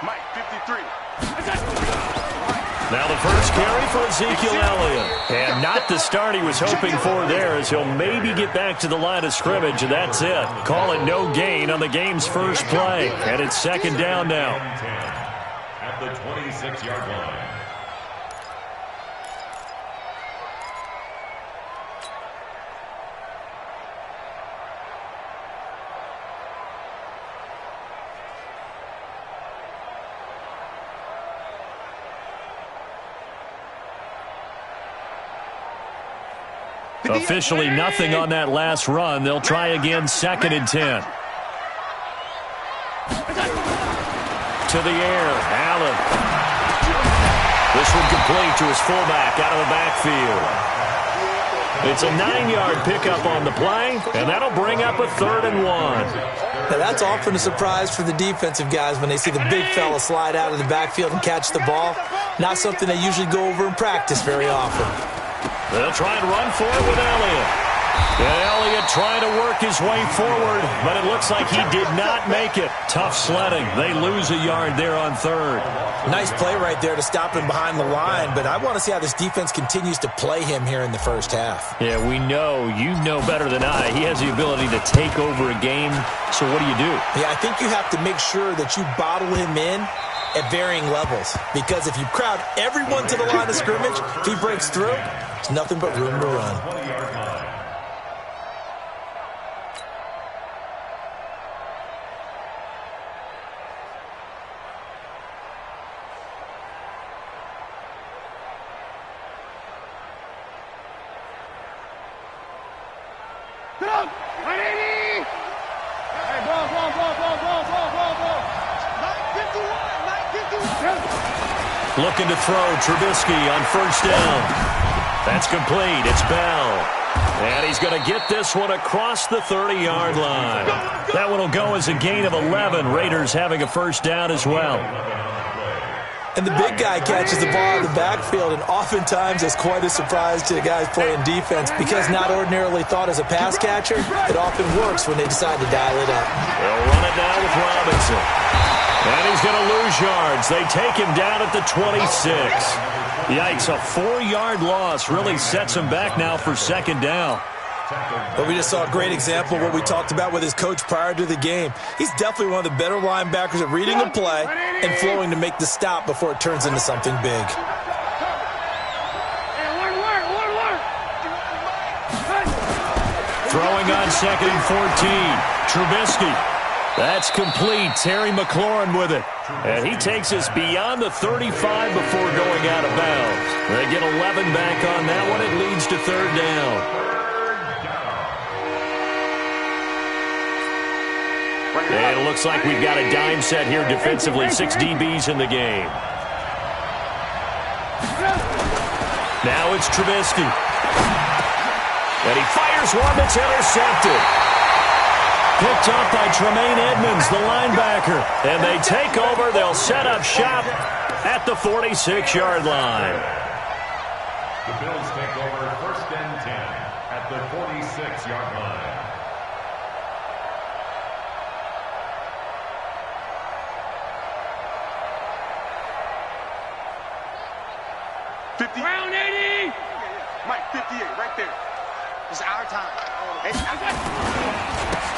Mike, 53. Now the first carry for Ezekiel Elliott. And not the start he was hoping for there, as he'll maybe get back to the line of scrimmage, and that's it. Call it no gain on the game's first play. And it's second down now. At the 26-yard line. Officially nothing on that last run. They'll try again, 2nd and 10. To the air, Allen. This one complete to his fullback out of the backfield. It's a 9-yard pickup on the play, and that'll bring up a 3rd and 1. Now that's often a surprise for the defensive guys when they see the big fella slide out of the backfield and catch the ball. Not something they usually go over in practice very often. They'll try and run for it with Elliott. And Elliott trying to work his way forward, but it looks like he did not make it. Tough sledding. They lose a yard there on 3rd. Nice play right there to stop him behind the line, but I want to see how this defense continues to play him here in the first half. Yeah, we know. You know better than I. He has the ability to take over a game, so what do you do? Yeah, I think you have to make sure that you bottle him in at varying levels, because if you crowd everyone to the line of scrimmage, if he breaks through, it's nothing but room to run. Looking to throw, Trubisky on 1st down. That's complete. It's Bell. And he's going to get this one across the 30-yard line. That one will go as a gain of 11. Raiders having a 1st down as well. And the big guy catches the ball in the backfield, and oftentimes it's quite a surprise to the guys playing defense, because not ordinarily thought as a pass catcher, it often works when they decide to dial it up. They'll run it now with Robinson. And he's going to lose yards. They take him down at the 26. Yikes, a 4-yard loss really sets him back now for 2nd down. But we just saw a great example of what we talked about with his coach prior to the game. He's definitely one of the better linebackers at reading a play and flowing to make the stop before it turns into something big. Throwing on 2nd and 14. Trubisky. That's complete. Terry McLaurin with it. And he takes us beyond the 35 before going out of bounds. They get 11 back on that one. It leads to 3rd down. And it looks like we've got a dime set here defensively. 6 DBs in the game. Now it's Trubisky. And he fires one that's intercepted. Picked up by Tremaine Edmonds, the linebacker. And they take over. They'll set up shop at the 46-yard line. The Bills take over 1st and 10 at the 46-yard line. Round 80! Mike, 58, right there. It's our time.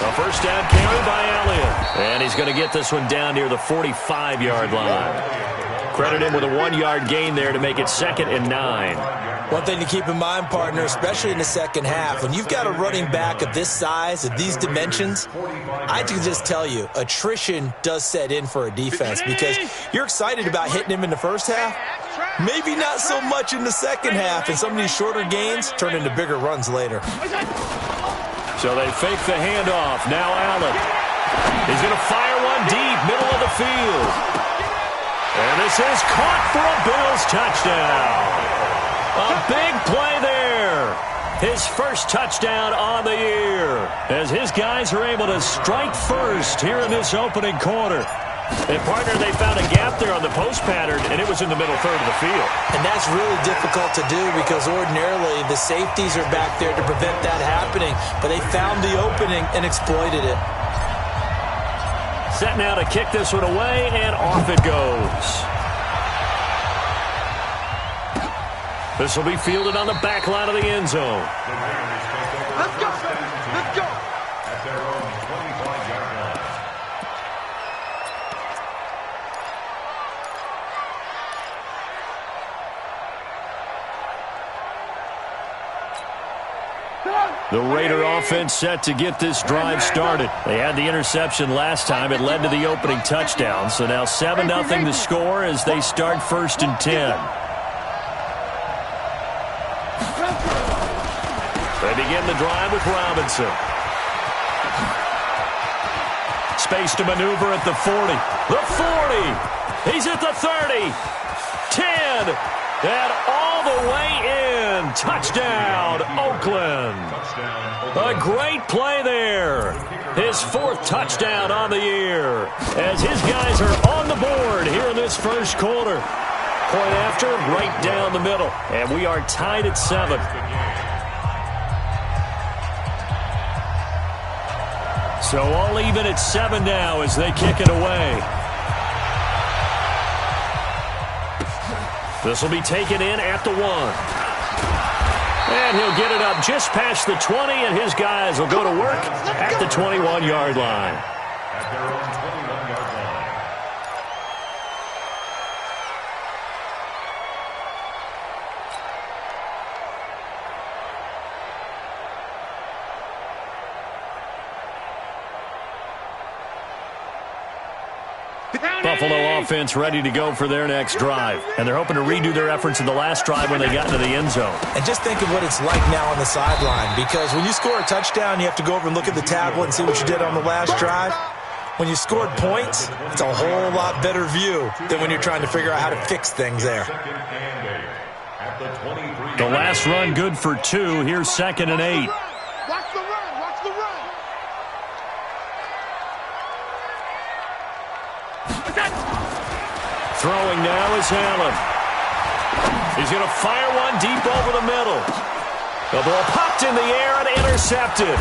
A 1st down carry by Elliott. And he's going to get this one down near the 45-yard line. Credit him with a 1-yard gain there to make it 2nd and 9. One thing to keep in mind, partner, especially in the second half, when you've got a running back of this size, of these dimensions, I can just tell you, attrition does set in for a defense, because you're excited about hitting him in the first half, maybe not so much in the second half, and some of these shorter gains turn into bigger runs later. So they fake the handoff. Now Allen. He's going to fire one deep, middle of the field. And this is caught for a Bills touchdown. A big play there. His first touchdown on the year, as his guys are able to strike first here in this opening quarter. And, partner, they found a gap there on the post pattern, and it was in the middle third of the field. And that's really difficult to do, because ordinarily the safeties are back there to prevent that happening. But they found the opening and exploited it. Set now to kick this one away, and off it goes. This will be fielded on the back line of the end zone. Let's go. Let's go. At their own 25-yard line. The Raider offense set to get this drive started. They had the interception last time. It led to the opening touchdown. So now 7-0 to score as they start 1st and 10. They begin the drive with Robinson. Space to maneuver at the 40. The 40. He's at the 30. 10. And all the way in. Touchdown, Oakland. A great play there. His 4th touchdown on the year. As his guys are on the board here in this first quarter. Point after, right down the middle. And we are tied at 7. So all even at 7 now as they kick it away. This will be taken in at the 1. And he'll get it up just past the 20, and his guys will go to work at the 21-yard line. At their own 21-yard line. Buffalo offense ready to go for their next drive. And they're hoping to redo their efforts in the last drive when they got into the end zone. And just think of what it's like now on the sideline, because when you score a touchdown, you have to go over and look at the tablet and see what you did on the last drive. When you scored points, it's a whole lot better view than when you're trying to figure out how to fix things there. The last run good for 2. Here's 2nd and 8. Watch the run. Watch the run. Throwing now is Allen. He's going to fire one deep over the middle. The ball popped in the air and intercepted.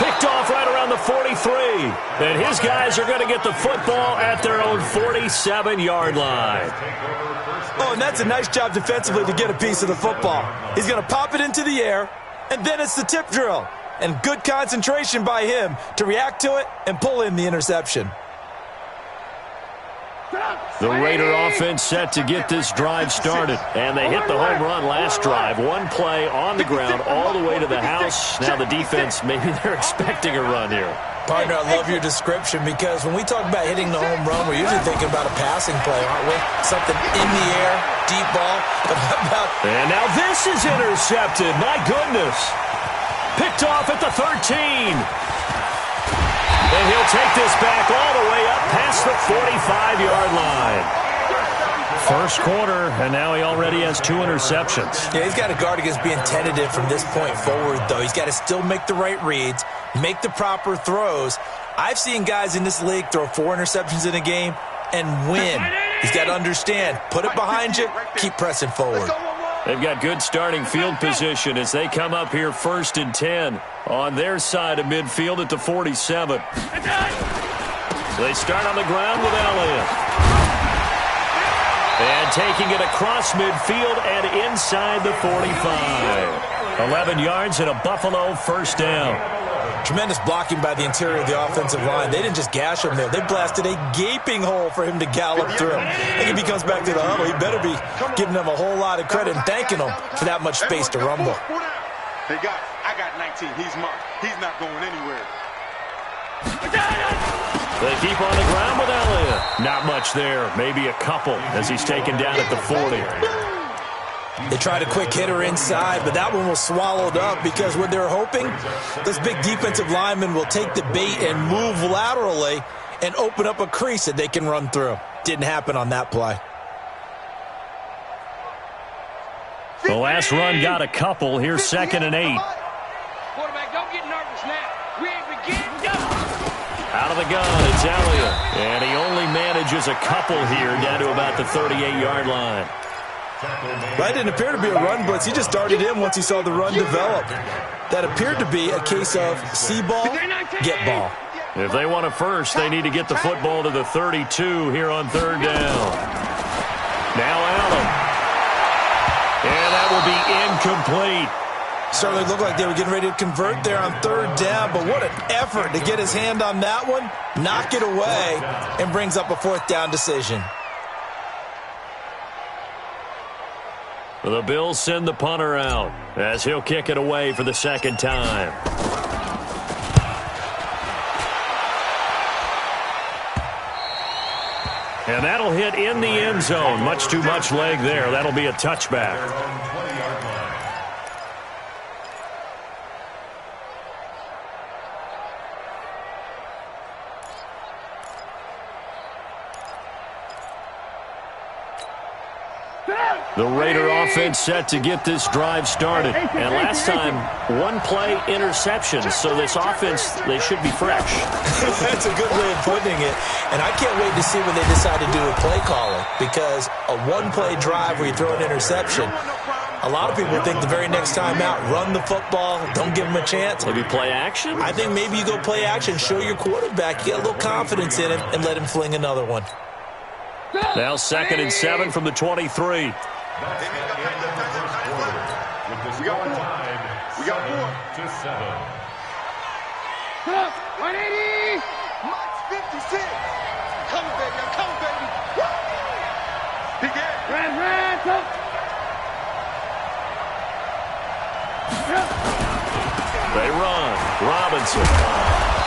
Picked off right around the 43. And his guys are going to get the football at their own 47-yard line. Oh, and that's a nice job defensively to get a piece of the football. He's going to pop it into the air, and then it's the tip drill. And good concentration by him to react to it and pull in the interception. The Raider offense set to get this drive started. And they hit the home run last drive. One play on the ground all the way to the house. Now the defense, maybe they're expecting a run here. Partner, I love your description, because when we talk about hitting the home run, we're usually thinking about a passing play, aren't we? Something in the air, deep ball. But how about... And now this is intercepted. My goodness. Picked off at the 13. And he'll take this back all the way up past the 45-yard line. First quarter, and now he already has 2 interceptions. Yeah, he's got to guard against being tentative from this point forward, though. He's got to still make the right reads, make the proper throws. I've seen guys in this league throw 4 interceptions in a game and win. He's got to understand, put it behind you, keep pressing forward. They've got good starting field position as they come up here 1st and 10 on their side of midfield at the 47. So they start on the ground with Elliott. And taking it across midfield and inside the 45. 11 yards and a Buffalo first down. Tremendous blocking by the interior of the offensive line. They didn't just gash him there. They blasted a gaping hole for him to gallop through. I think if he comes back to the huddle, he better be giving them a whole lot of credit and thanking them for that much space to rumble. Hey, guys, I got 19. He's mine. He's not going anywhere. They keep on the ground with Elliott. Not much there. Maybe a couple as he's taken down at the 40. They tried a quick hitter inside, but that one was swallowed up because what they're hoping, those big defensive linemen will take the bait and move laterally and open up a crease that they can run through. Didn't happen on that play. The last run got a couple. Here's 2nd and 8. Quarterback, don't get nervous now. We ain't beginning. Go! Out of the gun, it's Elliott. And he only manages a couple here down to about the 38-yard line. That didn't appear to be a run blitz. He just darted in once he saw the run develop. That appeared to be a case of see ball, get ball. If they want a first, they need to get the football to the 32 here on third down. Now Allen. And that will be incomplete. Certainly looked like they were getting ready to convert there on third down, but what an effort to get his hand on that one, knock it away, and brings up a fourth down decision. The Bills send the punter out as he'll kick it away for the second time. And that'll hit in the end zone. Much too much leg there. That'll be a touchback. The Raider offense set to get this drive started. And last time, one play interception. So this offense, they should be fresh. That's a good way of putting it. And I can't wait to see what they decide to do with play calling. Because a one-play drive where you throw an interception, a lot of people think the very next time out, run the football, don't give them a chance. Maybe play action? I think maybe you go play action, show your quarterback, you get a little confidence in him, and let him fling another one. Now 2nd and 7 from the 23. That's the end of the first quarter. With the score tied 7-7. 180! Mike's 56. Come on, baby. I'm coming, baby. Woo! He get it. Red, go! They run. Robinson.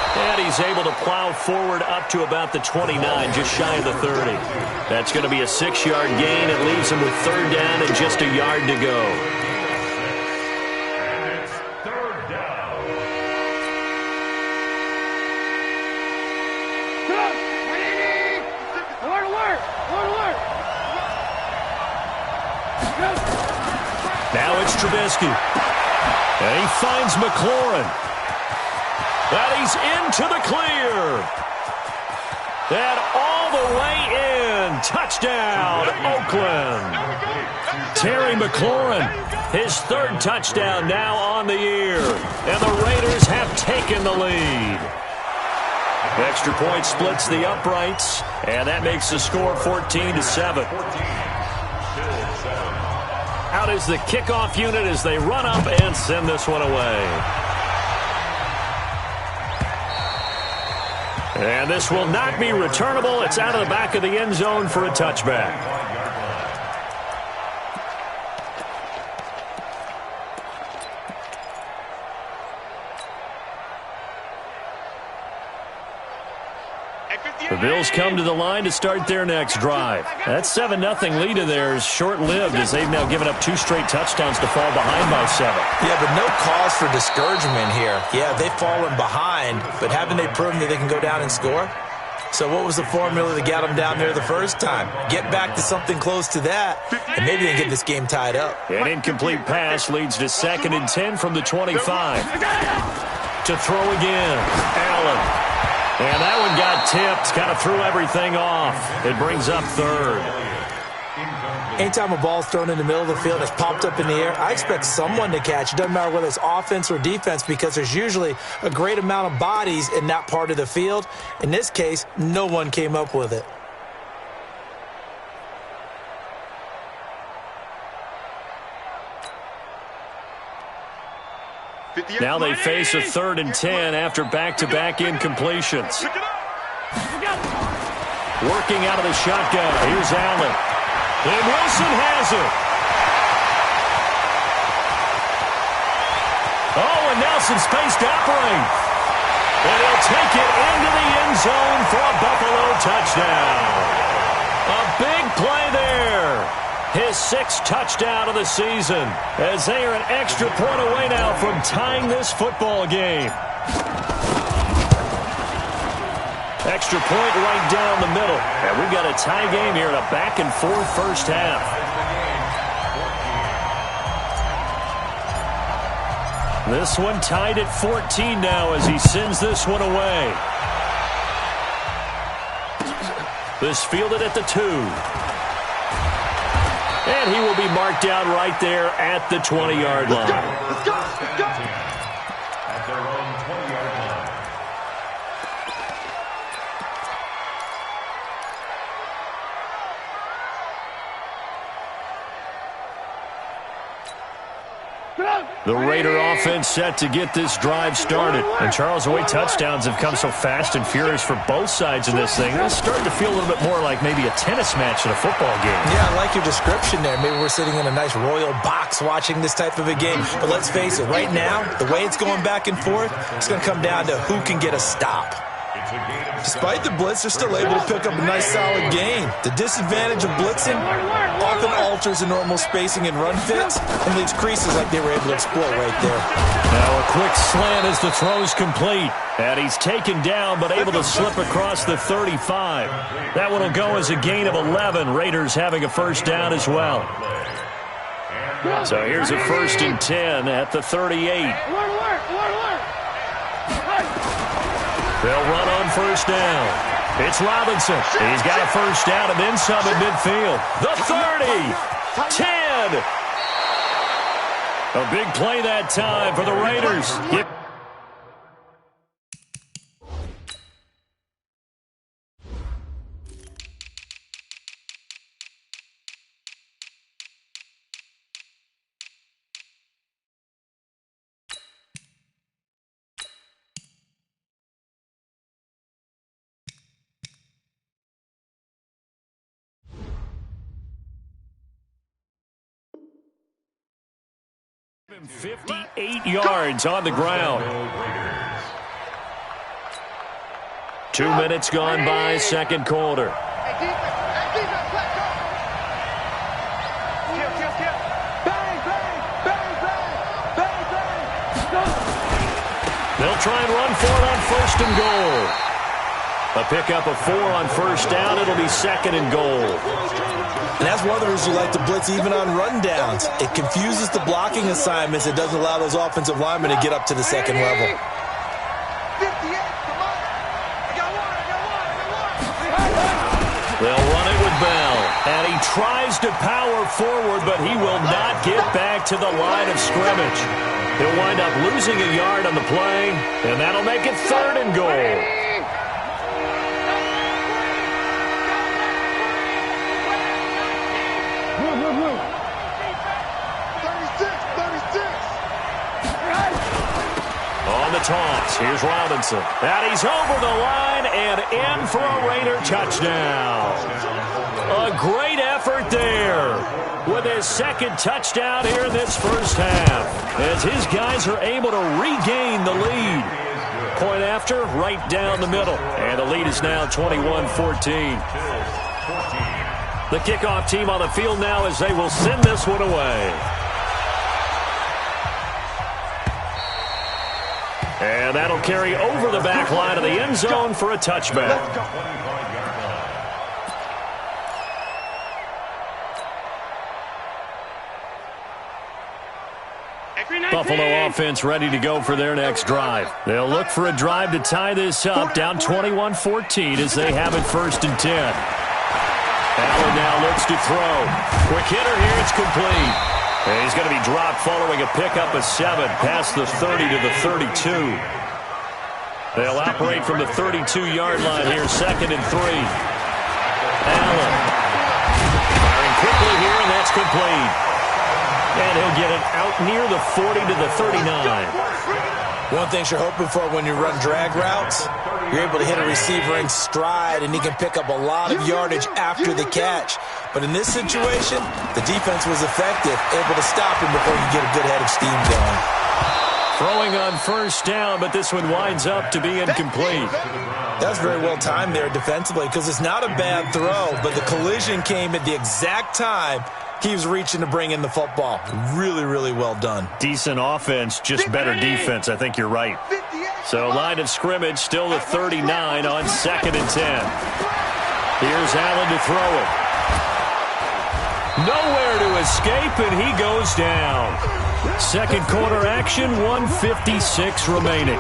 And he's able to plow forward up to about the 29, just shy of the 30. That's going to be a 6-yard gain. It leaves him with third down and just a yard to go. And it's third down. Go! 180! Alert! Now it's Trubisky. And he finds McLaurin. And he's into the clear. And all the way in. Touchdown, Oakland. Terry McLaurin, his third touchdown now on the year. And the Raiders have taken the lead. Extra point splits the uprights. And that makes the score 14-7. Out is the kickoff unit as they run up and send this one away. And this will not be returnable. It's out of the back of the end zone for a touchback. The Bills come to the line to start their next drive. That 7-0 lead of theirs short-lived as they've now given up 2 straight touchdowns to fall behind by 7. Yeah, but no cause for discouragement here. Yeah, they've fallen behind, but haven't they proven that they can go down and score? So what was the formula that got them down there the first time? Get back to something close to that, and maybe they can get this game tied up. An incomplete pass leads to 2nd and 10 from the 25. To throw again, Allen. And that one got tipped, kind of threw everything off. It brings up third. Anytime a ball's thrown in the middle of the field, it's popped up in the air, I expect someone to catch. It doesn't matter whether it's offense or defense because there's usually a great amount of bodies in that part of the field. In this case, no one came up with it. Now they face a 3rd and 10 after back-to-back incompletions. Working out of the shotgun. Here's Allen. And Wilson has it. Oh, and Nelson space to operate. And he'll take it into the end zone for a Buffalo touchdown. A big play there. His 6th touchdown of the season as they are an extra point away now from tying this football game. Extra point right down the middle. And we've got a tie game here in a back-and-forth first half. This one tied at 14 now as he sends this one away. This fielded at the 2. And he will be marked down right there at the 20-yard line. At their own 20-yard line. The Raider offense set to get this drive started. And Charles, the way touchdowns have come so fast and furious for both sides in this thing, it's starting to feel a little bit more like maybe a tennis match at a football game. Yeah, I like your description there. Maybe we're sitting in a nice royal box watching this type of a game. But let's face it, right now, the way it's going back and forth, it's going to come down to who can get a stop. Despite the blitz, they're still able to pick up a nice solid gain. The disadvantage of blitzing often alters the normal spacing and run fits and leaves creases like they were able to exploit right there. Now a quick slant as the throw's complete. And he's taken down but able to slip across the 35. That one will go as a gain of 11. Raiders having a first down as well. So here's a 1st and 10 at the 38. They'll run on first down. It's Robinson. He's got a first down and then some at midfield. The 30. 10. A big play that time for the Raiders. Him 58 yards on the ground. 2 minutes gone by, second quarter. They'll try and run for it on 1st and goal. A pickup of 4 on first down. It'll be 2nd and goal. And that's one of the reasons you like to blitz even on rundowns. It confuses the blocking assignments. It doesn't allow those offensive linemen to get up to the second level. 58, come on. I got one. They'll run it with Bell. And he tries to power forward, but he will not get back to the line of scrimmage. He'll wind up losing a yard on the play, and that'll make it 3rd and goal. On the toss, here's Robinson. And he's over the line and in for a Raider touchdown. A great effort there with his 2nd touchdown here in this first half, as his guys are able to regain the lead. Point after, right down the middle. And the lead is now 21-14. The kickoff team on the field now as they will send this one away. And that'll carry over the back line of the end zone for a touchback. Buffalo offense ready to go for their next drive. They'll look for a drive to tie this up, down 21-14 as they have it 1st and 10. Allen now looks to throw. Quick hitter here, it's complete. And he's going to be dropped following a pickup of 7 past the 30 to the 32. They'll operate from the 32-yard line here, 2nd and 3. Allen firing quickly here, and that's complete. And he'll get it out near the 40 to the 39. One thing you're hoping for when you run drag routes, you're able to hit a receiver in stride, and he can pick up a lot of yardage after the catch. But in this situation, the defense was effective, able to stop him before you get a good head of steam going. Throwing on first down, but this one winds up to be incomplete. That's very well timed there defensively, because it's not a bad throw, but the collision came at the exact time he was reaching to bring in the football. Really, really well done. Decent offense, just better defense. I think you're right. So line of scrimmage still the 39 on 2nd and 10. Here's Allen to throw it. Nowhere to escape, and he goes down. Second quarter action, 1:56 remaining.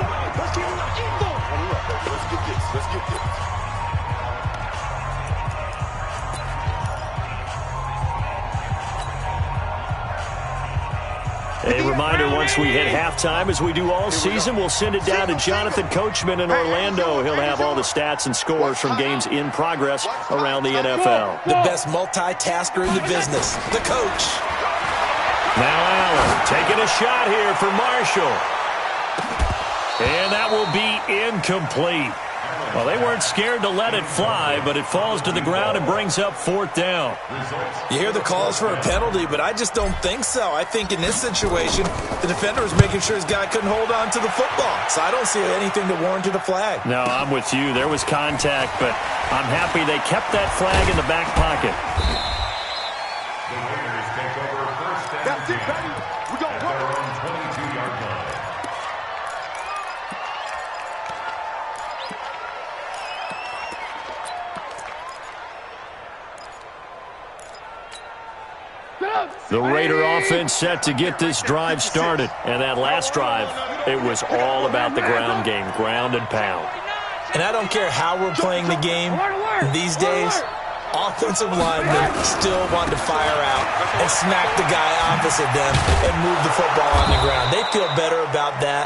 A reminder, once we hit halftime, as we do all season, we'll send it down to Jonathan Coachman in Orlando. He'll have all the stats and scores from games in progress around the NFL. The best multitasker in the business, the coach. Now Allen taking a shot here for Marshall. And that will be incomplete. Well, they weren't scared to let it fly, but it falls to the ground and brings up 4th down. You hear the calls for a penalty, but I just don't think so. I think in this situation, the defender was making sure his guy couldn't hold on to the football. So I don't see anything that warranted a flag. No, I'm with you. There was contact, but I'm happy they kept that flag in the back pocket. The Raiders take over 1st and That's it, 10 baby. We gon' at run. their own 22-yard line. The Raider offense set to get this drive started. And that last drive, it was all about the ground game, ground and pound. And I don't care how we're playing the game these days, offensive linemen still want to fire out and smack the guy opposite them and move the football on the ground. They feel better about that.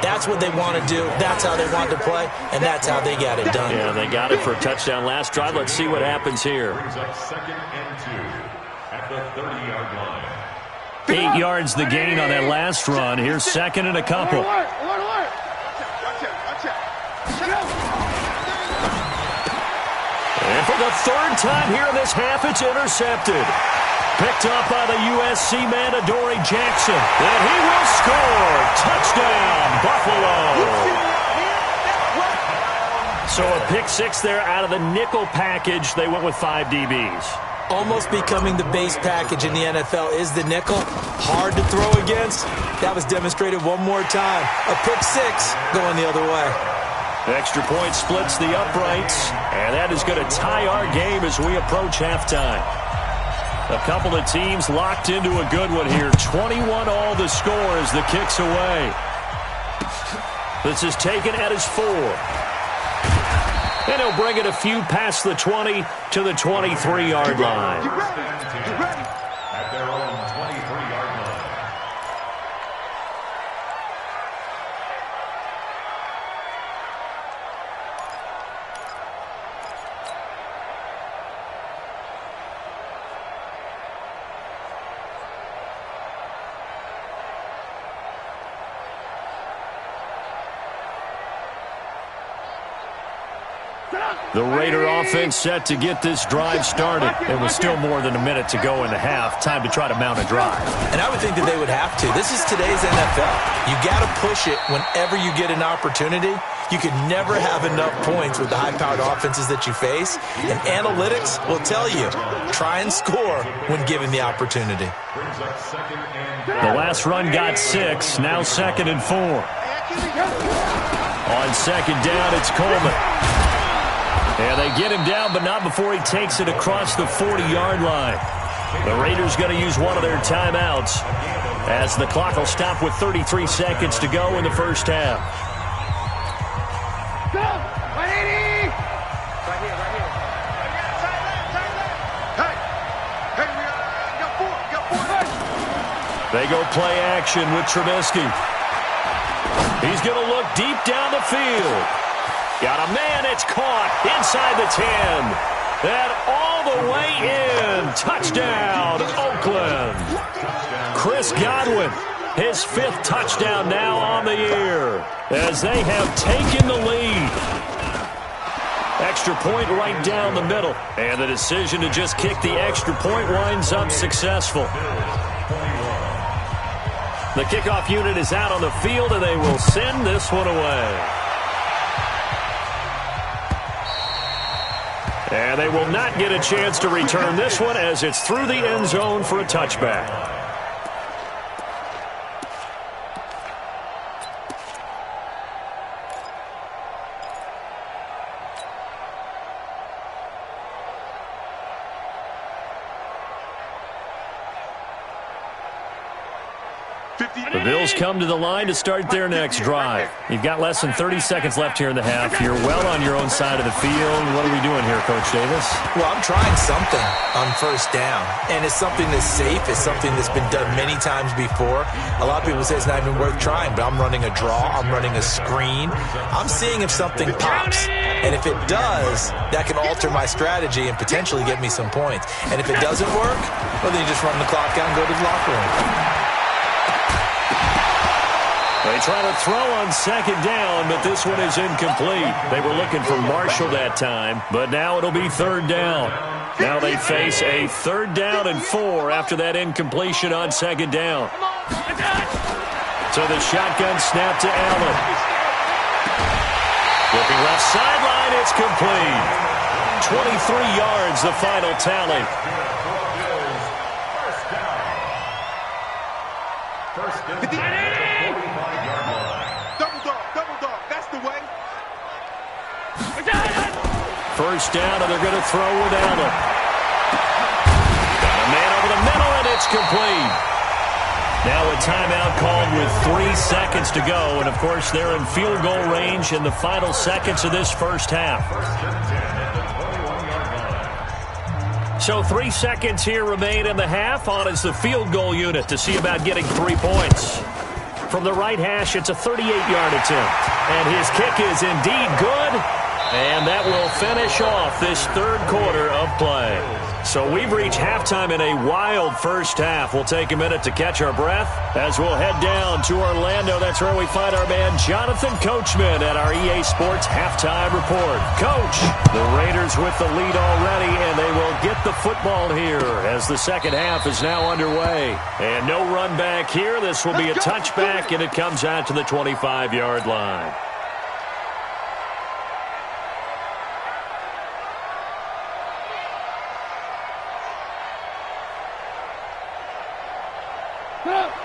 That's what they want to do. That's how they want to play, and that's how they got it done. Yeah, they got it for a touchdown last drive. Let's see what happens here. Brings up 2nd and 2 at the 30-yard line. 8 yards the gain on that last run. Here's 2nd and a couple. Watch out. And for the 3rd time here in this half, it's intercepted. Picked up by the USC man, Adoree Jackson. And he will score. Touchdown, Buffalo. So a pick 6 there out of the nickel package. They went with 5 DBs. Almost becoming the base package in the NFL is the nickel. Hard to throw against. That was demonstrated one more time. A pick 6 going the other way. Extra point splits the uprights, and that is going to tie our game as we approach halftime. A couple of teams locked into a good one here. 21 all the score as the kick's away. This is taken at his 4. And he'll bring it a few past the 20 to the 23-yard line. You ready? At their own 23-yard line. The Raider offense set to get this drive started. It was still more than a minute to go in the half. Time to try to mount a drive. And I would think that they would have to. This is today's NFL. You got to push it whenever you get an opportunity. You can never have enough points with the high-powered offenses that you face. And analytics will tell you, try and score when given the opportunity. Brings up 2nd and The last run got 6. Now 2nd and 4. On 2nd down, it's Coleman. And they get him down, but not before he takes it across the 40-yard line. The Raiders going to use one of their timeouts as the clock will stop with 33 seconds to go in the first half. They go play action with Trubisky. He's going to look deep down the field. Got a man, it's caught inside the 10. And all the way in. Touchdown, Oakland. Chris Godwin, his 5th touchdown now on the year as they have taken the lead. Extra point right down the middle. And the decision to just kick the extra point winds up successful. The kickoff unit is out on the field, and they will send this one away. And they will not get a chance to return this one as it's through the end zone for a touchback. The Bills come to the line to start their next drive. You've got less than 30 seconds left here in the half. You're well on your own side of the field. What are we doing here, Coach Davis? Well, I'm trying something on first down, and it's something that's safe. It's something that's been done many times before. A lot of people say it's not even worth trying, but I'm running a draw. I'm running a screen. I'm seeing if something pops, and if it does, that can alter my strategy and potentially get me some points. And if it doesn't work, well, then you just run the clock out and go to the locker room. They try to throw on second down, but this one is incomplete. They were looking for Marshall that time, but now it'll be third down. Now they face a 3rd down and 4 after that incompletion on second down. So the shotgun snap to Allen. Looking left sideline, it's complete. 23 yards, the final tally. First down. First down, and they're going to throw with Allen. Got a man over the middle, and it's complete. Now a timeout called with 3 seconds to go, and of course they're in field goal range in the final seconds of this first half. So 3 seconds here remain in the half. On is the field goal unit to see about getting 3 points. From the right hash, it's a 38-yard attempt, and his kick is indeed good. And that will finish off this third quarter of play. So we've reached halftime in a wild first half. We'll take a minute to catch our breath as we'll head down to Orlando. That's where we find our man Jonathan Coachman at our EA Sports Halftime Report. Coach, the Raiders with the lead already, and they will get the football here as the second half is now underway. And no run back here. This will be a touchback, and it comes out to the 25-yard line.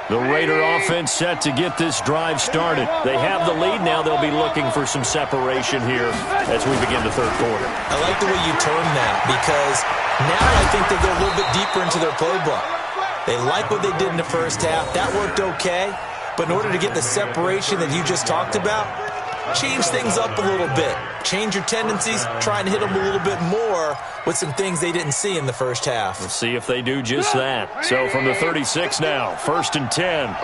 The Raider offense set to get this drive started. They have the lead. Now they'll be looking for some separation here as we begin the third quarter. I like the way you term that because now I think they go a little bit deeper into their playbook. They like what they did in the first half. That worked okay. But in order to get the separation that you just talked about, change things up a little bit. Change your tendencies. Try and hit them a little bit more with some things they didn't see in the first half. We'll see if they do just that. So from the 36 now, 1st and 10.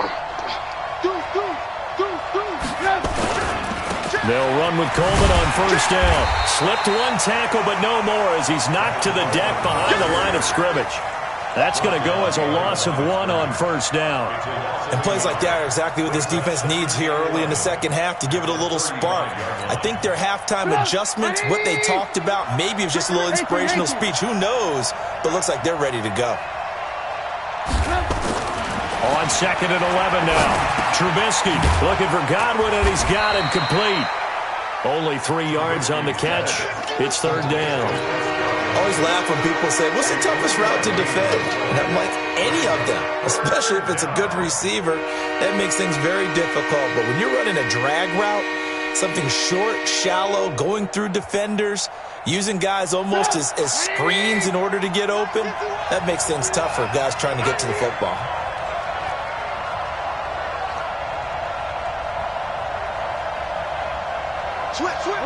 They'll run with Coleman on first down. Slipped one tackle, but no more as he's knocked to the deck behind the line of scrimmage. That's going to go as a loss of 1 on first down. And plays like that are exactly what this defense needs here early in the second half to give it a little spark. I think their halftime adjustments, what they talked about, maybe it was just a little inspirational speech. Who knows? But it looks like they're ready to go. On 2nd and 11 now. Trubisky looking for Godwin, and he's got it complete. Only 3 yards on the catch. It's 3rd down. I always laugh when people say, what's the toughest route to defend? And I'm like, any of them, especially if it's a good receiver. That makes things very difficult. But when you're running a drag route, something short, shallow, going through defenders, using guys almost as screens in order to get open, that makes things tough for guys trying to get to the football.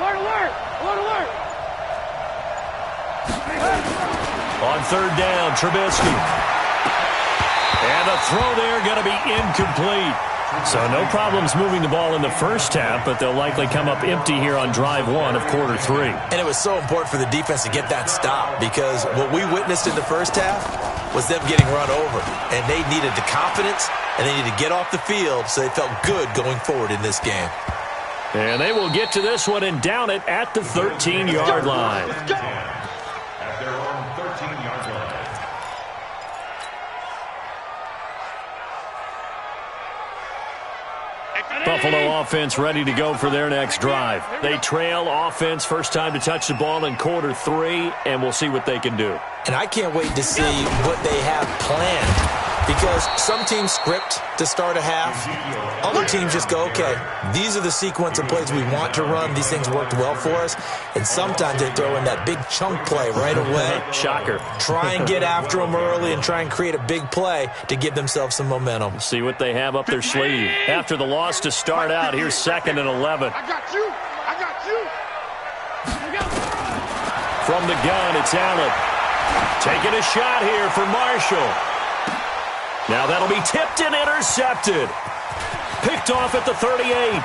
Alert! On 3rd down, Trubisky. And the throw there going to be incomplete. So no problems moving the ball in the first half, but they'll likely come up empty here on drive 1 of quarter 3. And it was so important for the defense to get that stop because what we witnessed in the first half was them getting run over. And they needed the confidence, and they needed to get off the field so they felt good going forward in this game. And they will get to this one and down it at the 13-yard line. At their own 13-yard line. Buffalo offense ready to go for their next drive. They trail offense, first time to touch the ball in quarter 3, and we'll see what they can do. And I can't wait to see what they have planned Because some teams script to start a half. Other teams just go, okay, these are the sequence of plays we want to run. These things worked well for us. And sometimes they throw in that big chunk play right away. Shocker. Try and get after them early and try and create a big play to give themselves some momentum. See what they have up their sleeve. After the loss to start out, here's 2nd and 11. I got you. I got you. From the gun, it's Allen. Taking a shot here for Marshall. Now that'll be tipped and intercepted. Picked off at the 38.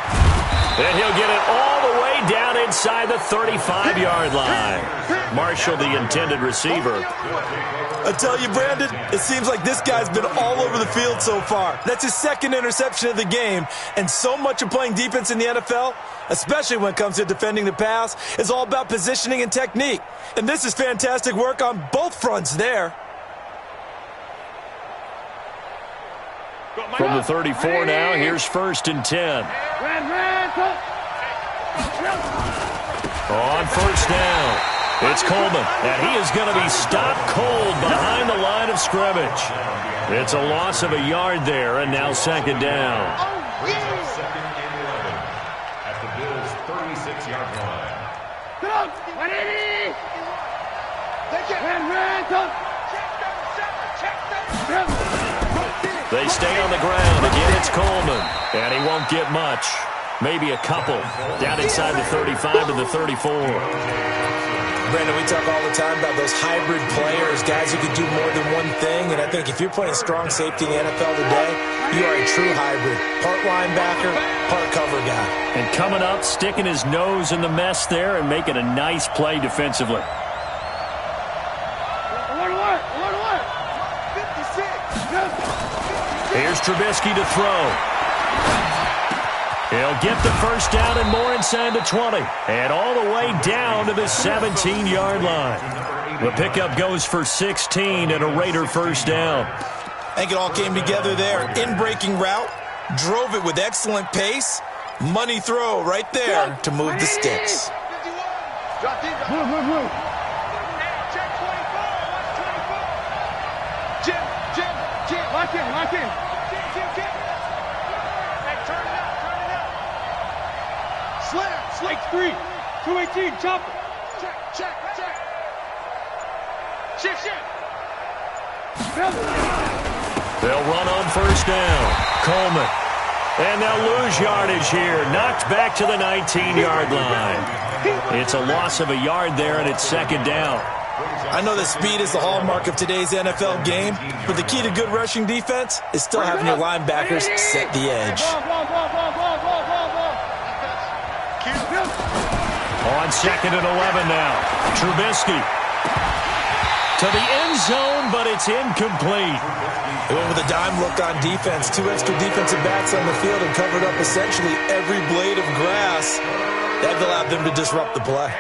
And he'll get it all the way down inside the 35-yard line. Marshall, the intended receiver. I tell you, Brandon, it seems like this guy's been all over the field so far. That's his 2nd interception of the game. And so much of playing defense in the NFL, especially when it comes to defending the pass, is all about positioning and technique. And this is fantastic work on both fronts there. From the 34 now, here's 1st and 10. On 1st down, it's Coleman, and he is going to be stopped cold behind the line of scrimmage. It's a loss of a yard there, and now 2nd down. 2nd and 11 at the Bills' 36-yard line. They stay on the ground. Again, it's Coleman, and he won't get much. Maybe a couple down inside the 35 to the 34. Brandon, we talk all the time about those hybrid players, guys who can do more than one thing. And I think if you're playing strong safety in the NFL today, you are a true hybrid. Part linebacker, part cover guy. And coming up, sticking his nose in the mess there and making a nice play defensively. Here's Trubisky to throw. He'll get the 1st down and more inside the 20. And all the way down to the 17-yard line. The pickup goes for 16 and a Raider 1st down. I think it all came together there. In-breaking route, drove it with excellent pace. Money throw right there to move the sticks. Move. Jim. Lock in. Slate 3, 218, chopper. Check. Shift. They'll run on 1st down. Coleman. And they'll lose yardage here. Knocked back to the 19-yard line. It's a loss of a yard there, and it's 2nd down. I know that speed is the hallmark of today's NFL game, but the key to good rushing defense is still having your linebackers set the edge. On 2nd and 11 now. Trubisky. To the end zone, but it's incomplete. They went with a dime look on defense. 2 extra defensive backs on the field and covered up essentially every blade of grass. That allowed them to disrupt the play.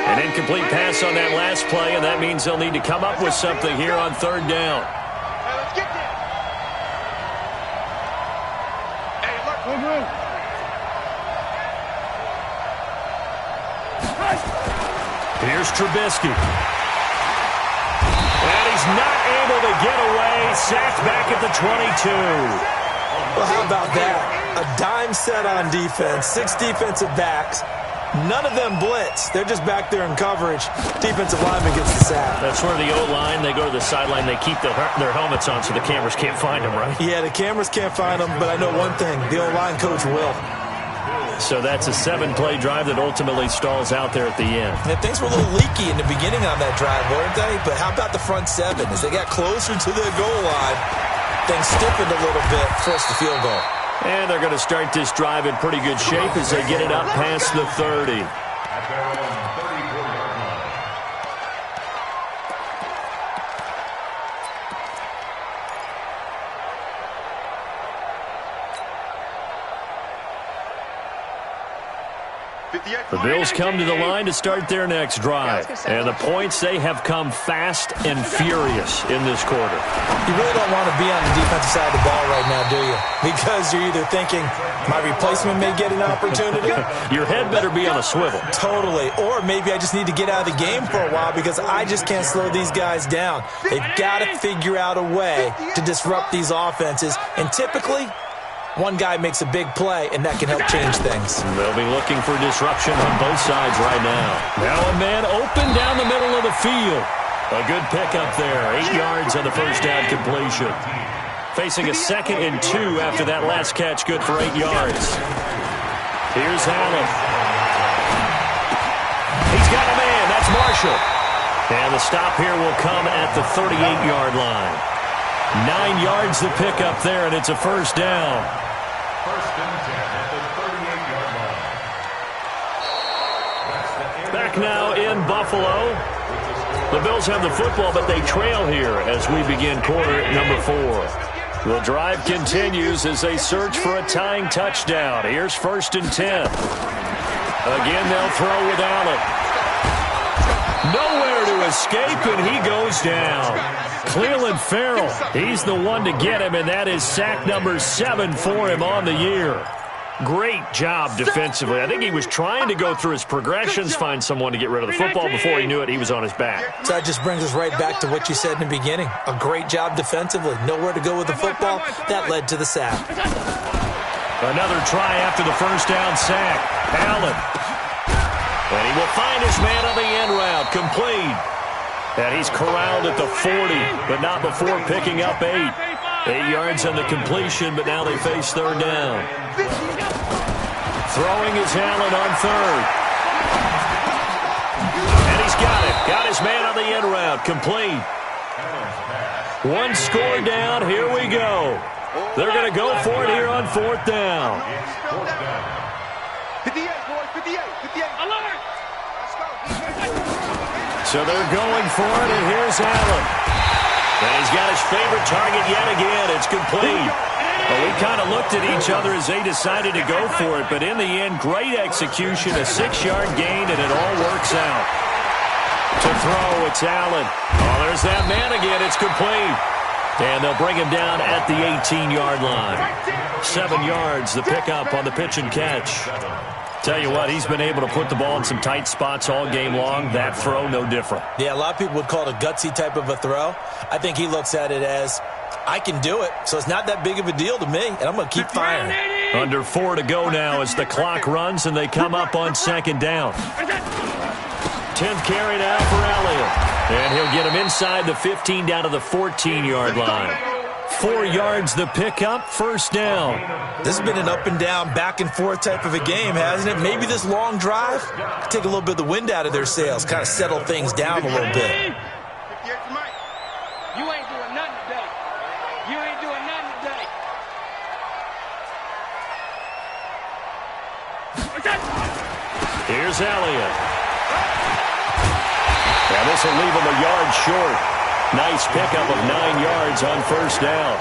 An incomplete pass on that last play, and that means they'll need to come up with something here on 3rd down. Let's get there. Hey, look. Here's Trubisky. And he's not able to get away. Sacked back at the 22. Well, how about that? A dime set on defense, 6 defensive backs. None of them blitz. They're just back there in coverage. Defensive lineman gets the sack. That's where the O-line, they go to the sideline, they keep their helmets on so the cameras can't find them, right? Yeah, the cameras can't find them, but I know one thing. The O-line coach will. So that's a 7-play drive that ultimately stalls out there at the end. And things were a little leaky in the beginning on that drive, weren't they? But how about the front 7? As they got closer to the goal line, things stiffened a little bit, forced the field goal. And they're going to start this drive in pretty good shape as they get it up past the 30. At their own 34-yard line. The Bills come to the line to start their next drive. And the points, they have come fast and furious in this quarter. You really don't want to be on the defensive side of the ball right now, do you? Because you're either thinking, my replacement may get an opportunity. Your head better be on a swivel. Totally. Or maybe I just need to get out of the game for a while because I just can't slow these guys down. They've got to figure out a way to disrupt these offenses. And typically, one guy makes a big play, and that can help change things. They'll be looking for disruption on both sides right now. Now a man open down the middle of the field. A good pickup there. 8 yards on the first down completion. Facing a 2nd and 2 after that last catch, good for 8 yards. Here's Allen. He's got a man. That's Marshall. And the stop here will come at the 38-yard line. 9 yards the pickup there, and it's a first down. First and 10 at the 38-yard line. Back now in Buffalo. The Bills have the football, but they trail here as we begin quarter number 4. The drive continues as they search for a tying touchdown. Here's first and 10. Again, they'll throw with Allen. Nowhere to escape, and he goes down. Cleveland Farrell, he's the one to get him, and that is sack number 7 for him on the year. Great job defensively. I think he was trying to go through his progressions, find someone to get rid of the football. Before he knew it, he was on his back. So that just brings us right back to what you said in the beginning. A great job defensively. Nowhere to go with the football. That led to the sack. Another try after the first down sack. Allen. And he will find his man on the end route. Complete. And he's corralled at the 40, but not before picking up 8. 8 yards on the completion, but now they face third down. Throwing is Allen on third. And he's got it. Got his man on the end route. Complete. 1 score down. Here we go. They're going to go for it here on fourth down. 58, boys, 58, 58. Alert! So they're going for it, and here's Allen. And he's got his favorite target yet again. It's complete. Well, we kind of looked at each other as they decided to go for it, but in the end, great execution, a 6-yard gain, and it all works out. To throw, it's Allen. Oh, there's that man again. It's complete. And they'll bring him down at the 18-yard line. 7 yards, the pickup on the pitch and catch. Tell you what, he's been able to put the ball in some tight spots all game long. That throw, no different. Yeah, a lot of people would call it a gutsy type of a throw. I think he looks at it as, I can do it, so it's not that big of a deal to me, and I'm going to keep firing. Under 4 to go now as the clock runs, and they come up on second down. 10th carry now for Elliott. And he'll get him inside the 15 down to the 14-yard line. 4 yards the pickup, first down. This has been an up and down, back and forth type of a game, hasn't it? Maybe this long drive could take a little bit of the wind out of their sails, kind of settle things down a little bit. You ain't doing nothing today. You ain't doing nothing today. Here's Elliott. And this will leave him a yard short. Nice pickup of 9 yards on first down.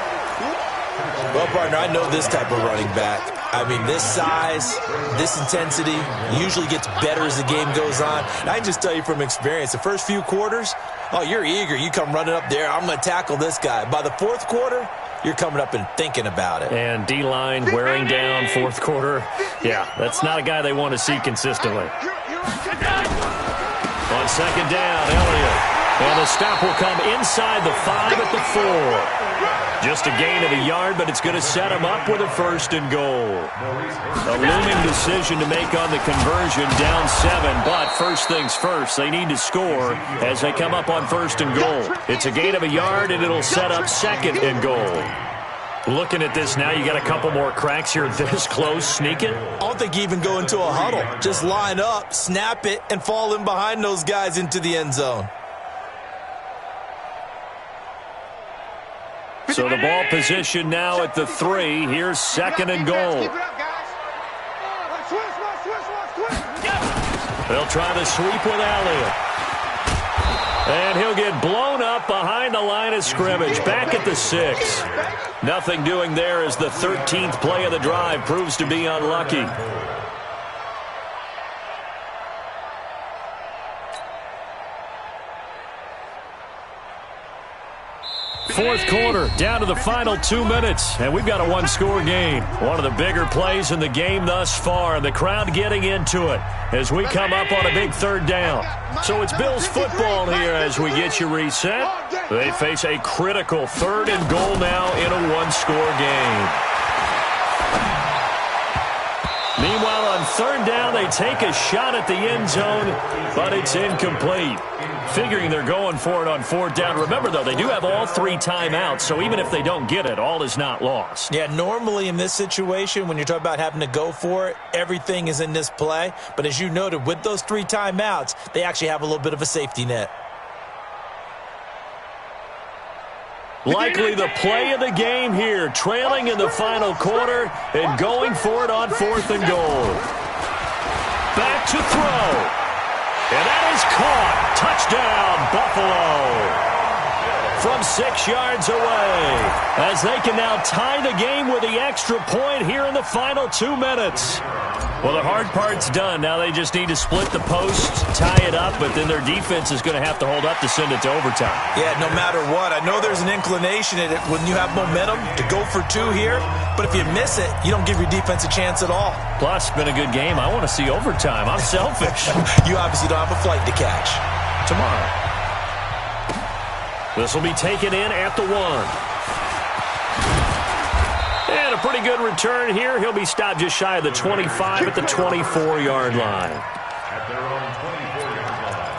Well, partner, I know this type of running back. I mean, this size, this intensity usually gets better as the game goes on. And I can just tell you from experience, the first few quarters, oh, you're eager. You come running up there, I'm going to tackle this guy. By the fourth quarter, you're coming up and thinking about it. And D-line wearing down fourth quarter. Yeah, that's not a guy they want to see consistently. On second down, Elliott. And the stop will come inside the 5 at the 4. Just a gain of a yard, but it's going to set him up with a first and goal. A looming decision to make on the conversion, down 7. But first things first, they need to score as they come up on first and goal. It's a gain of a yard, and it'll set up second and goal. Looking at this now, you got a couple more cracks here this close. Sneak it? I don't think you even go into a huddle. Just line up, snap it, and fall in behind those guys into the end zone. So the ball position now at the 3. Here's second and goal. They'll try the sweep with Elliott. And he'll get blown up behind the line of scrimmage. Back at the 6. Nothing doing there as the 13th play of the drive proves to be unlucky. fourth quarter, down to the final 2 minutes, and we've got a one-score game. One of the bigger plays in the game thus far, and the crowd getting into it as we come up on a big third down. So it's Bills football here as we get you reset. They face a critical 3rd and goal now in a one-score game. Meanwhile, on 3rd down, they take a shot at the end zone, but it's incomplete. Figuring they're going for it on 4th down. Remember, though, they do have all 3 timeouts, so even if they don't get it, all is not lost. Yeah, normally in this situation, when you're talking about having to go for it, everything is in this play. But as you noted, with those 3 timeouts, they actually have a little bit of a safety net. Likely the play of the game here, trailing in the final quarter and going for it on 4th and goal. Back to throw. And that is caught. Touchdown, Buffalo. From 6 yards away. As they can now tie the game with the extra point here in the final 2 minutes. Well, the hard part's done. Now they just need to split the post, tie it up, but then their defense is going to have to hold up to send it to overtime. Yeah, no matter what. I know there's an inclination in it when you have momentum to go for 2 here, but if you miss it, you don't give your defense a chance at all. Plus, it's been a good game. I want to see overtime. I'm selfish. You obviously don't have a flight to catch. Tomorrow. This will be taken in at the 1. And a pretty good return here. He'll be stopped just shy of the 25 at the 24-yard line. At their own 24-yard line.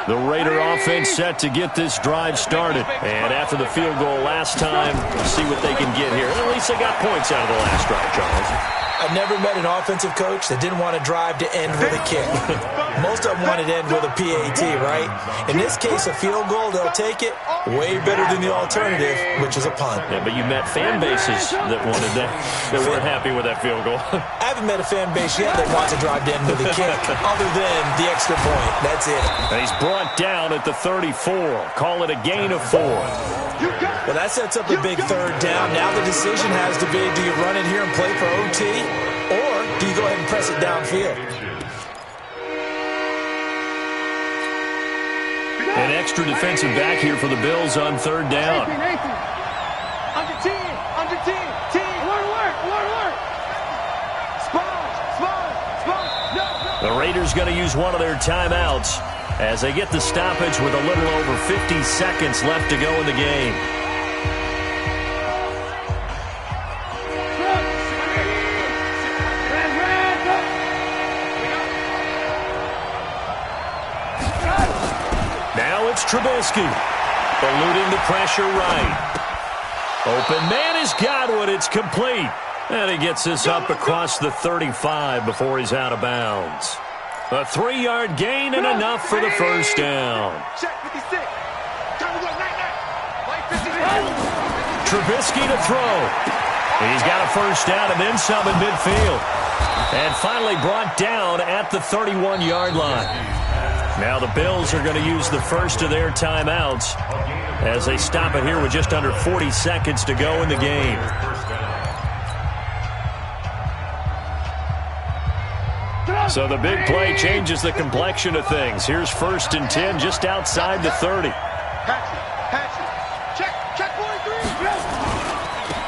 The Raider offense set to get this drive started. And after the field goal last time, we'll see what they can get here. At least they got points out of the last drive, Charles. I've never met an offensive coach that didn't want to drive to end with a kick. Most of them want to end with a PAT, right? In this case, a field goal, they'll take it. Way better than the alternative, which is a punt. Yeah, but you met fan bases that wanted that, that weren't happy with that field goal. I haven't met a fan base yet that wants to drive to end with a kick, other than the extra point. That's it. And he's brought down at the 34. Call it a gain of 4. Well, that sets up a big 3rd down. Now the decision has to be, do you run it here and play for OT, or do you go ahead and press it downfield? An extra defensive back here for the Bills on 3rd down. Under 10, under 10, 10. Alert. Spawn. The Raiders going to use one of their timeouts as they get the stoppage with a little over 50 seconds left to go in the game. Now it's Trubisky, eluding the pressure right. Open man has got one. It's complete. And he gets this up across the 35 before he's out of bounds. A 3-yard gain and enough for the first down. Trubisky to throw. He's got a first down and then some in midfield. And finally brought down at the 31-yard line. Now the Bills are going to use the first of their timeouts as they stop it here with just under 40 seconds to go in the game. So the big play changes the complexion of things. Here's 1st and 10 just outside the 30.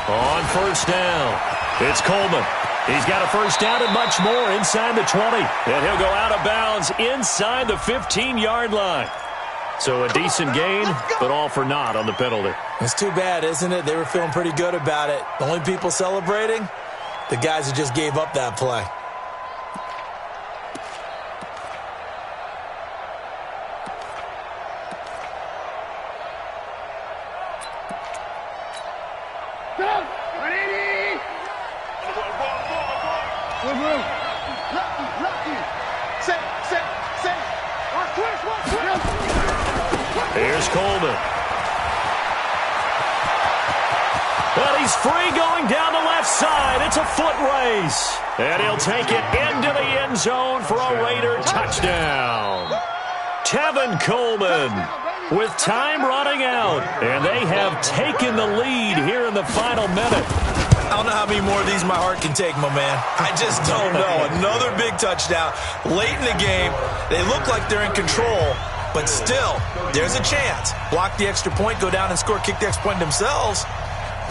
On 1st down, it's Coleman. He's got a first down and much more inside the 20. And he'll go out of bounds inside the 15-yard line. So a decent gain, but all for naught on the penalty. It's too bad, isn't it? They were feeling pretty good about it. The only people celebrating, the guys who just gave up that play. Here's Coleman. But he's free going down the left side. It's a foot race. And he'll take it into the end zone for a Raider touchdown. Tevin Coleman with time running out. And they have taken the lead here in the final minute. I don't know how many more of these my heart can take, my man. I just don't know. Another big touchdown late in the game. They look like they're in control, but still, there's a chance. Block the extra point, go down and score, kick the extra point themselves.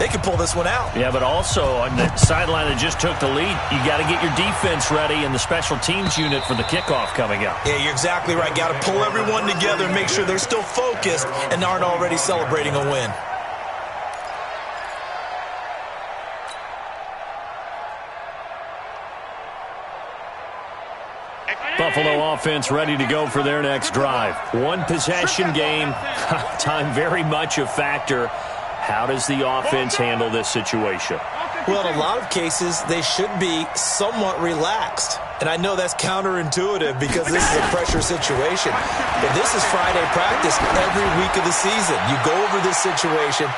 They can pull this one out. Yeah, but also on the sideline that just took the lead, you got to get your defense ready and the special teams unit for the kickoff coming up. Yeah, you're exactly right. Got to pull everyone together and make sure they're still focused and aren't already celebrating a win. Buffalo offense ready to go for their next drive. One possession game, time very much a factor. How does the offense handle this situation? Well, in a lot of cases, they should be somewhat relaxed. And I know that's counterintuitive because this is a pressure situation. But this is Friday practice every week of the season. You go over this situation,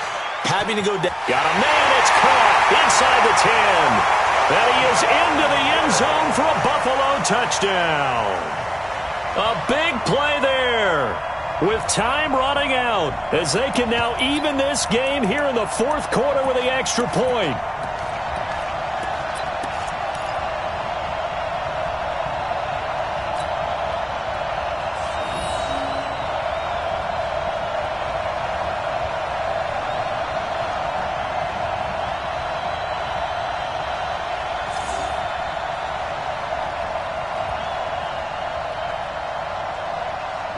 having to go down. Got a man, it's caught inside the 10. And he is into the end zone for a Buffalo touchdown. A big play there with time running out as they can now even this game here in the fourth quarter with the extra point.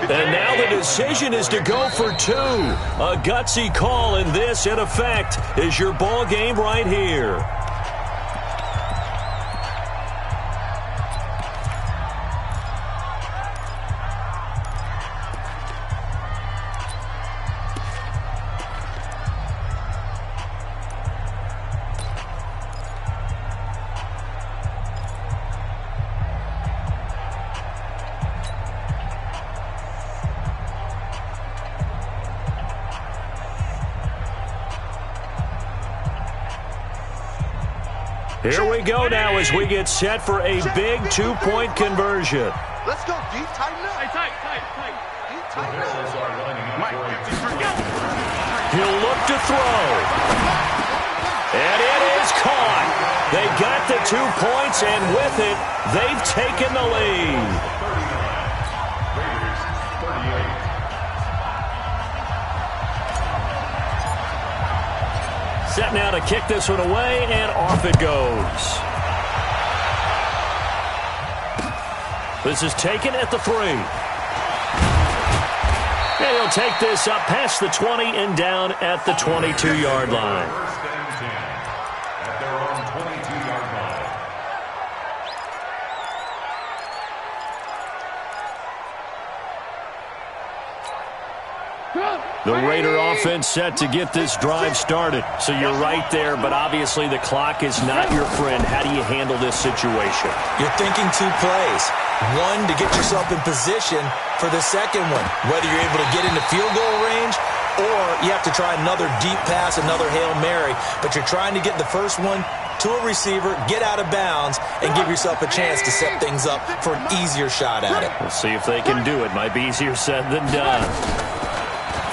And now the decision is to go for two. A gutsy call, and this, in effect, is your ball game right here. Here we go now as we get set for a big two-point conversion. Let's go, D. Tighten up. Hey, tight. D, tighten up. He'll look to throw. And it is caught. They got the 2 points, and with it, they've taken the lead. Set now to kick this one away, and off it goes. This is taken at the 3. And he'll take this up past the 20 and down at the 22-yard line. First and 10 at their own 22-yard line. The Raider offense set to get this drive started. So you're right there, but obviously the clock is not your friend. How do you handle this situation? You're thinking 2 plays. One, to get yourself in position for the second one, whether you're able to get into field goal range or you have to try another deep pass, another Hail Mary. But you're trying to get the first one to a receiver, get out of bounds, and give yourself a chance to set things up for an easier shot at it. We'll see if they can do it. Might be easier said than done.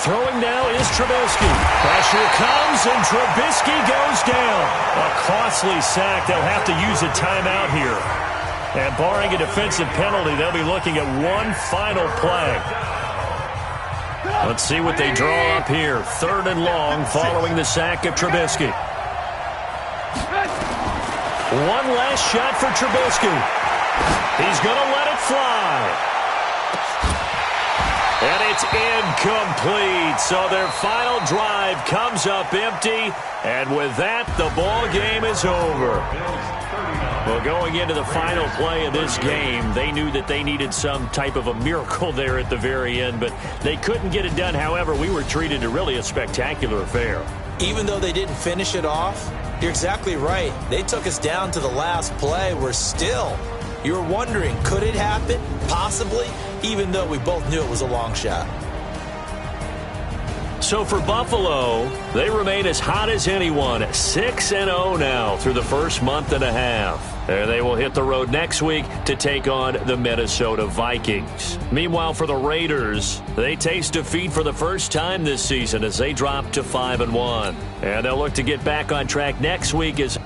Throwing now is Trubisky. Pressure comes, and Trubisky goes down. A costly sack. They'll have to use a timeout here. And barring a defensive penalty, they'll be looking at one final play. Let's see what they draw up here. 3rd and long following the sack of Trubisky. One last shot for Trubisky. He's going to let it fly. And it's incomplete. So their final drive comes up empty. And with that, the ball game is over. Well, going into the final play of this game, they knew that they needed some type of a miracle there at the very end, but they couldn't get it done. However, we were treated to really a spectacular affair. Even though they didn't finish it off, you're exactly right. They took us down to the last play. We're still, you were wondering, could it happen? Possibly, even though we both knew it was a long shot. So for Buffalo, they remain as hot as anyone, 6-0 now through the first month and a half. And they will hit the road next week to take on the Minnesota Vikings. Meanwhile, for the Raiders, they taste defeat for the first time this season as they drop to 5-1. And they'll look to get back on track next week as